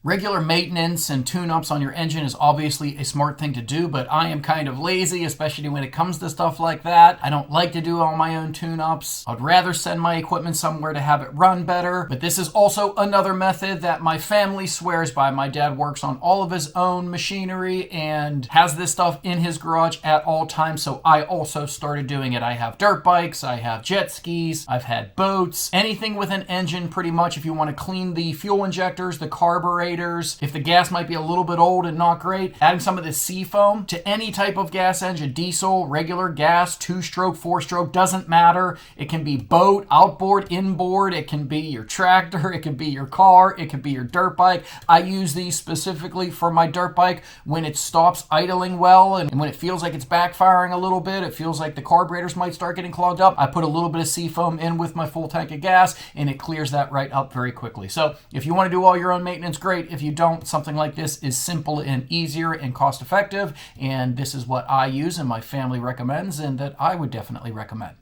Regular maintenance and tune-ups on your engine is obviously a smart thing to do, but I am kind of lazy, especially when it comes to stuff like that. I don't like to do all my own tune-ups. I'd rather send my equipment somewhere to have it run better, but this is also another method that my family swears by. My dad works on all of his own machinery and has this stuff in his garage at all times, so I also started doing it. I have dirt bikes, I have jet skis, I've had boats, anything with an engine pretty much. If you want to clean the fuel injectors, the carburetors, if the gas might be a little bit old and not great, adding some of this SeaFoam to any type of gas engine, diesel, regular gas, 2-stroke, 4-stroke, doesn't matter. It can be boat, outboard, inboard, it can be your tractor, it can be your car, it can be your dirt bike. I use these specifically for my dirt bike when it stops idling well and when it feels like it's backfiring a little bit, it feels like the carburetors might start getting clogged up. I put a little bit of SeaFoam in with my full tank of gas and it clears that right up very quickly. So if you want to do all your own maintenance, great. If you don't, something like this is simple and easier and cost effective, and this is what I use and my family recommends and that I would definitely recommend.